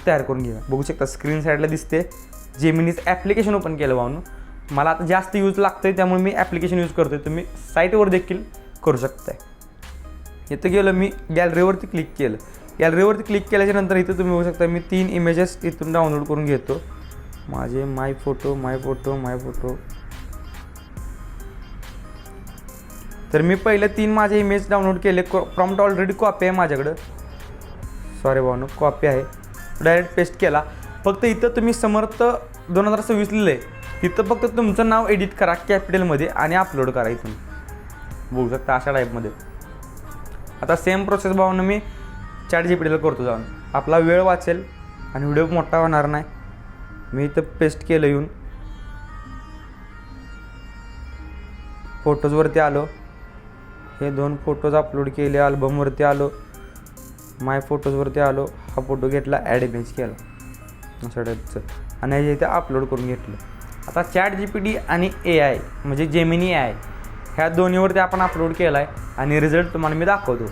तयार करून घ्या. बघू शकता स्क्रीन साईडला दिसते. जेमिनीचं ॲप्लिकेशन ओपन केलं भावनो. मला आता जास्त यूज लागतं आहे त्यामुळे मी ॲप्लिकेशन यूज करतो आहे. तुम्ही साईटवर देखील करू शकताय. इथं गेलं मी गॅलरीवरती क्लिक केलं. गॅलरीवरती क्लिक केल्याच्यानंतर इथं तुम्ही बघू शकता मी 3 इमेजेस इथून डाउनलोड करून घेतो. माझे माय फोटो. तर मी पहिले 3 माझे इमेज डाउनलोड केले. प्रॉम्प्ट ऑलरेडी कॉपी आहे माझ्याकडं. सॉरी भावनो, कॉपी आहे. डायरेक्ट पेस्ट केला. फक्त इथं तुम्ही समर्थ 2026 लिहिलं आहे. तिथं फक्त तुमचं नाव एडिट करा कॅपिटलमध्ये आणि अपलोड करा. इथून बघू शकता अशा टाईपमध्ये. आता सेम प्रोसेस भावनं मी ChatGPTला करतो जाऊन. आपला वेळ वाचेल आणि व्हिडिओ मोठा होणार नाही. मी इथं पेस्ट केलं. येऊन फोटोजवरती आलो. हे 2 फोटोज अपलोड केले. अल्बमवरती आलो. माय फोटोजवरती आलो. हा फोटो घेतला, ॲड इमेज केला अशा टाईपचं आणि हे इथे अपलोड करून घेतलं. आता ChatGPT आणि AI म्हणजे जेमिनी AI ह्या दोन्हीवरती आपण अपलोड केला आहे आणि रिझल्ट तुम्हाला मी दाखवतो.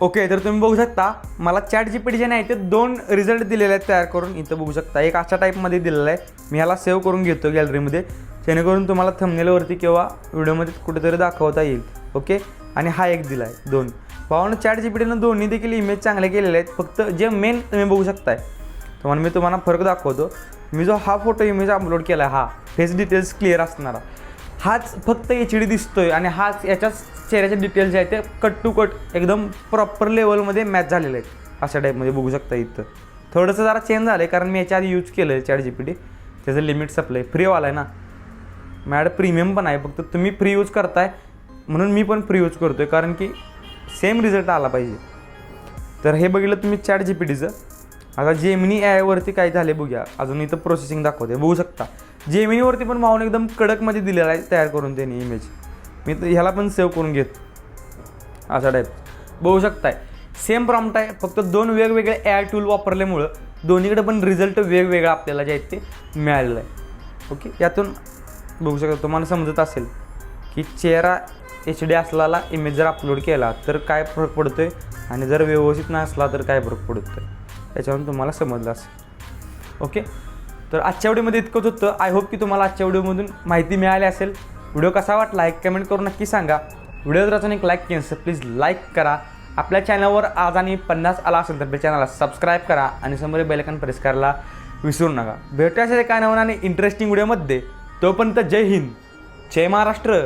ओके, तर तुम्ही बघू शकता मला ChatGPT जे नाही ते 2 रिझल्ट दिलेले आहेत तयार करून. इथं बघू शकता एक अशा टाईपमध्ये दिलेला आहे. मी ह्याला सेव्ह करून घेतो गॅलरीमध्ये जेणेकरून तुम्हाला थंबनेलवरती किंवा व्हिडिओमध्ये कुठेतरी दाखवता येईल. ओके, आणि हा एक दिला आहे 2. भावानं ChatGPTनं दोन्ही देखील इमेज चांगले केलेले आहेत. फक्त जे मेन तुम्ही बघू शकताय मी तुम्हाला फरक दाखवतो. मी जो हा फोटो इमेज अपलोड केला आहे हा फेस डिटेल्स क्लिअर असणारा हाच फक्त HD दिसतोय आणि हाच याच्याच चेहऱ्याचे डिटेल्स जे आहेत ते कट टू कट एकदम प्रॉपर लेवलमध्ये मॅच झालेले आहेत अशा टाईपमध्ये बघू शकता. इथं थोडंसं जरा चेंज झालं आहे कारण मी याच्या आधी यूज केलं आहे ChatGPT. त्याचं लिमिट सप्लाय फ्रीवाला आहे ना, माझ्याकडे प्रीमियम पण आहे. फक्त तुम्ही फ्री यूज करताय म्हणून मी पण फ्री यूज करतो आहे कारण की सेम रिझल्ट आला पाहिजे. तर हे बघितलं तुम्ही ChatGPTचं. आता जेमिनी AIवरती काय झाले बघूया. अजून इथं प्रोसेसिंग दाखवते बघू शकता. जेमिनीवरती पण मावून एकदम कडकमध्ये दिलेला आहे तयार करून त्यांनी इमेज. मी तर ह्याला पण सेव्ह करून घेत अशा टाईप बघू शकताय. सेम प्रॉम्प्ट आहे फक्त 2 वेगवेगळे AI टूल वापरल्यामुळं दोन्हीकडे पण रिझल्ट वेगवेगळा आपल्याला जे आहेत ते मिळालेलं आहे. ओके, यातून बघू शकता तुम्हाला समजत असेल की चेहरा HD असलेला इमेज जर अपलोड केला तर काय फरक पडतो आहे आणि जर व्यवस्थित नसला तर काय फरक पडतो आहे त्याच्यावरून तुम्हाला समजलं असेल. ओके, तर आजच्या व्हिडिओमध्ये इतकंच होतं. आय होप की तुम्हाला आजच्या व्हिडिओमधून माहिती मिळाली असेल. व्हिडिओ कसा वाटला एक कमेंट करून नक्की सांगा. व्हिडिओ जर अजून एक लाईक केलं असेल प्लीज लाईक करा. आपल्या चॅनलवर आज आणि 50 आला असेल तर आपल्या चॅनलला सबस्क्राईब करा आणि समोर बेल आयकॉन प्रेस करायला विसरू नका. भेटूया असेल एका नवीन आणि इंटरेस्टिंग व्हिडिओमध्ये. तोपर्यंत जय हिंद, जय महाराष्ट्र.